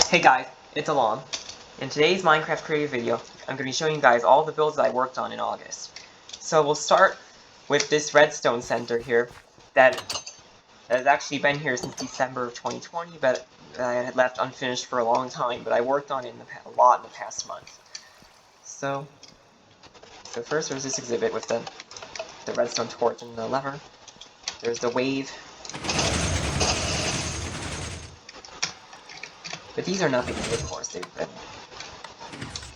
Hey guys, it's Alon. In today's Minecraft creative video, I'm going to be showing you guys all the builds that I worked on in August. So we'll start with this Redstone Center here that has actually been here since December of 2020, but I had left unfinished for a long time, but I worked on it a lot in the past month. So first there's this exhibit with the redstone torch and the lever. There's the wave. But these are nothing new, of course.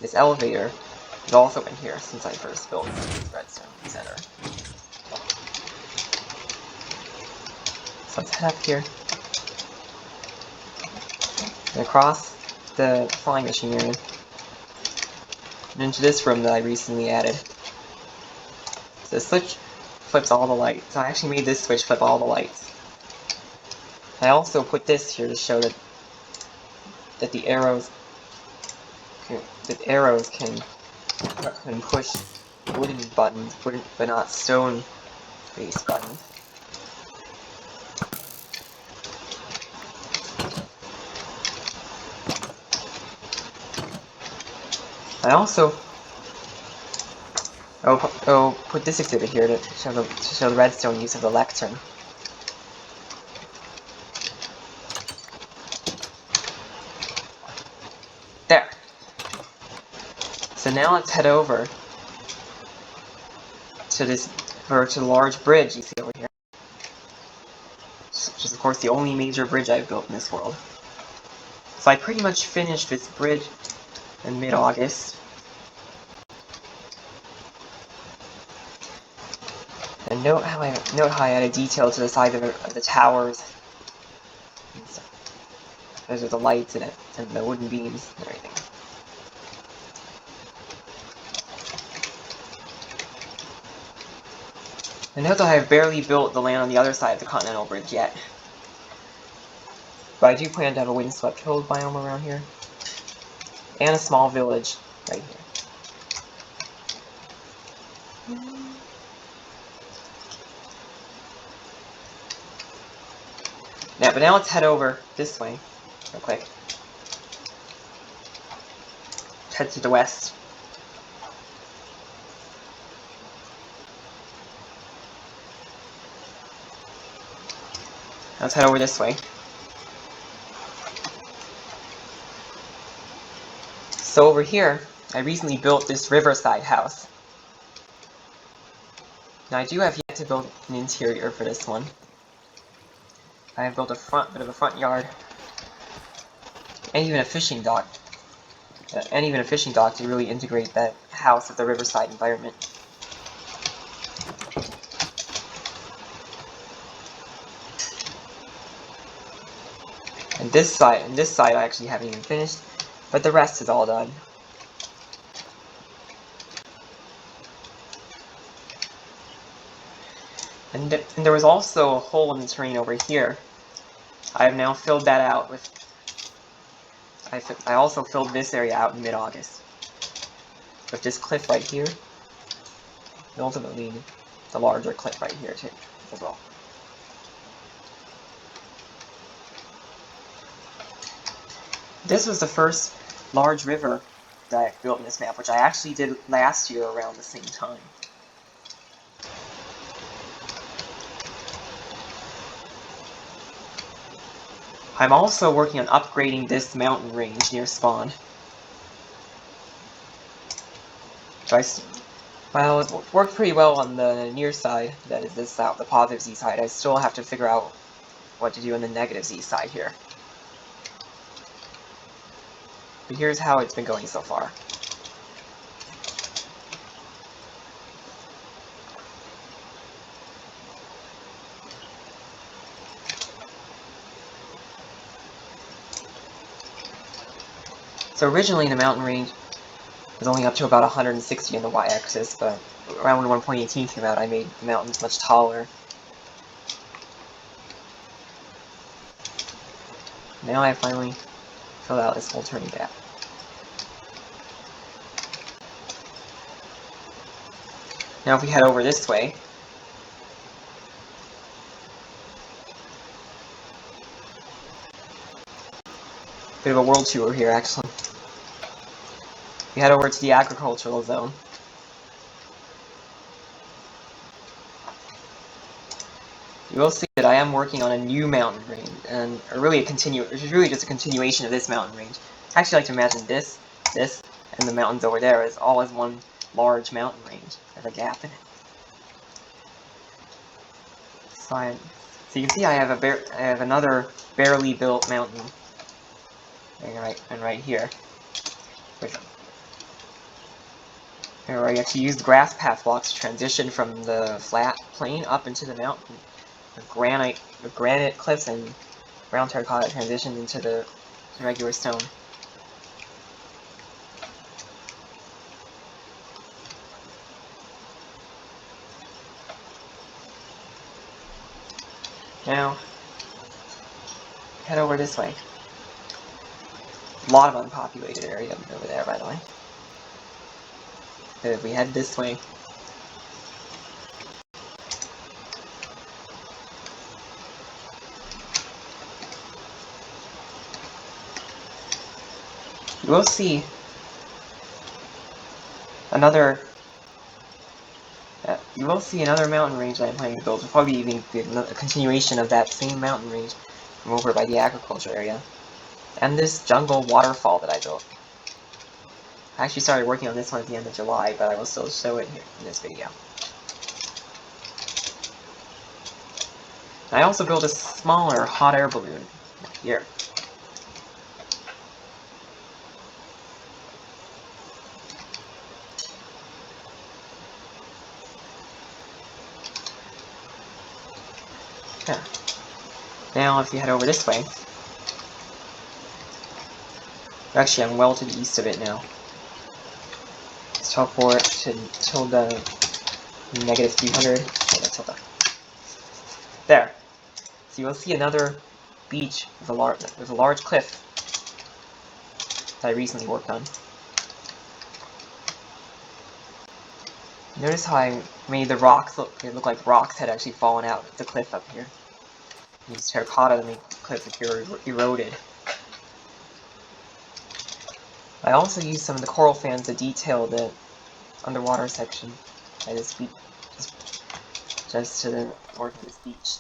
This elevator has also been here since I first built this Redstone Center. So let's head up here and across the flying machine area and into this room that I recently added. So the switch flips all the lights. So I actually made this switch flip all the lights. I also put this here to show that the arrows can push wooden buttons, but not stone-based buttons. I also put this exhibit here to show the redstone use of the lectern. There. So now let's head over to the large bridge you see over here, which is of course the only major bridge I've built in this world. So I pretty much finished this bridge in mid-August. And note how I added detail to the side of the towers. Those are the lights and the wooden beams and everything. And note that I have barely built the land on the other side of the Continental Bridge yet. But I do plan to have a windswept hill biome around here. And a small village right here. Yeah, but now let's head over this way, real quick. Head to the west. Let's head over this way. So over here, I recently built this riverside house. Now I do have yet to build an interior for this one. I have built bit of a front yard, and even a fishing dock. To really integrate that house with the riverside environment. And this side I actually haven't even finished, but the rest is all done. And there was also a hole in the terrain over here. I have now filled that out with. I also filled this area out in mid-August with this cliff right here, and ultimately the larger cliff right here too, as well. This was the first large river that I built in this map, which I actually did last year around the same time. I'm also working on upgrading this mountain range near spawn. Well, it worked pretty well on the near side, that is this out, the positive Z side. I still have to figure out what to do on the negative Z side here. But here's how it's been going so far. So originally the mountain range was only up to about 160 on the y-axis, but around when 1.18 came out I made the mountains much taller. Now I finally filled out this whole turning gap. Now if we head over this way, Bit of a world tour here, actually. We head over to the agricultural zone. You will see that I am working on a new mountain range, and really just a continuation of this mountain range. I actually like to imagine this, and the mountains over there as all as one large mountain range. There's a gap in it. So you can see I have another barely built mountain, right here, where I actually used grass path blocks to transition from the flat plain up into the mountain. The granite cliffs and brown terracotta transitioned into the regular stone. Now, head over this way. A lot of unpopulated area over there, by the way. But if we head this way, you will see another mountain range that I'm planning to build. It'll probably even be a continuation of that same mountain range from over by the agriculture area. And this jungle waterfall that I built. I actually started working on this one at the end of July, but I will still show it here in this video. I also built a smaller hot air balloon here. Yeah. Now, if you head over this way, actually, I'm well to the east of it now. Let's teleport to tilde negative 300. There. So you will see another beach with a large cliff that I recently worked on. Notice how I made the rocks look like rocks had actually fallen out of the cliff up here. I used terracotta to make the cliff appear eroded. I also used some of the coral fans to detail the underwater section by this beach, just to the north of this beach.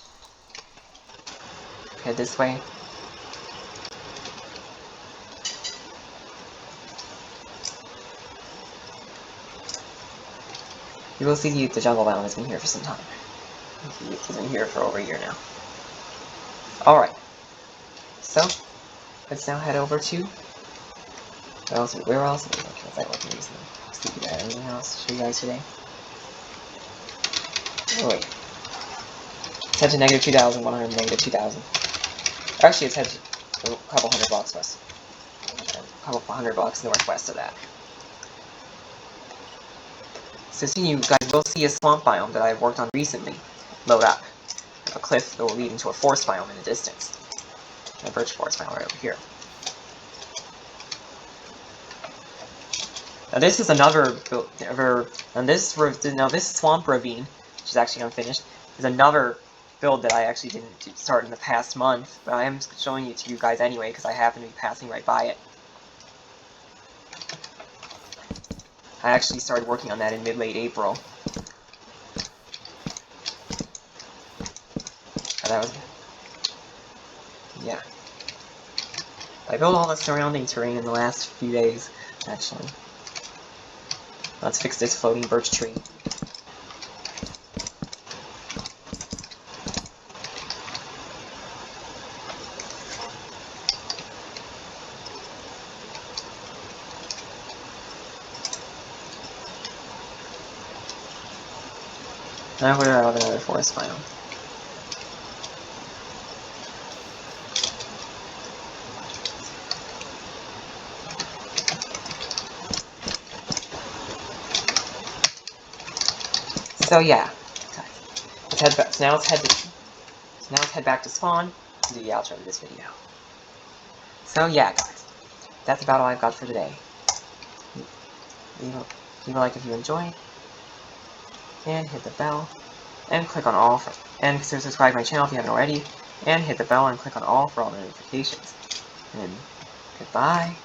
Head this way. You will see the jungle biome has been here for some time. It's been here for over a year now. Alright. So, let's now head over to... Where else was I working recently? Stupid, anything else to show you guys today? Oh wait. Let's head to negative 2,000, 100, negative 2,000. Actually, it's head to a couple hundred blocks west. A couple hundred blocks northwest of that. So soon you guys will see a swamp biome that I've worked on recently load up. A cliff that will lead into a forest biome in the distance. A birch forest biome right over here. Now this is another this swamp ravine, which is actually unfinished, is another build that I actually didn't start in the past month, but I am showing it to you guys anyway because I happen to be passing right by it. I actually started working on that in mid-late April. And that was... yeah. I built all the surrounding terrain in the last few days, actually. Let's fix this floating birch tree. Now we're out of another forest biome. So yeah, let's head back. So now let's head back to spawn to do the outro of this video. So yeah, guys, that's about all I've got for today. Leave a like if you enjoyed, and hit the bell, and click on all and subscribe to my channel if you haven't already, and hit the bell and click on all for all notifications. And Goodbye.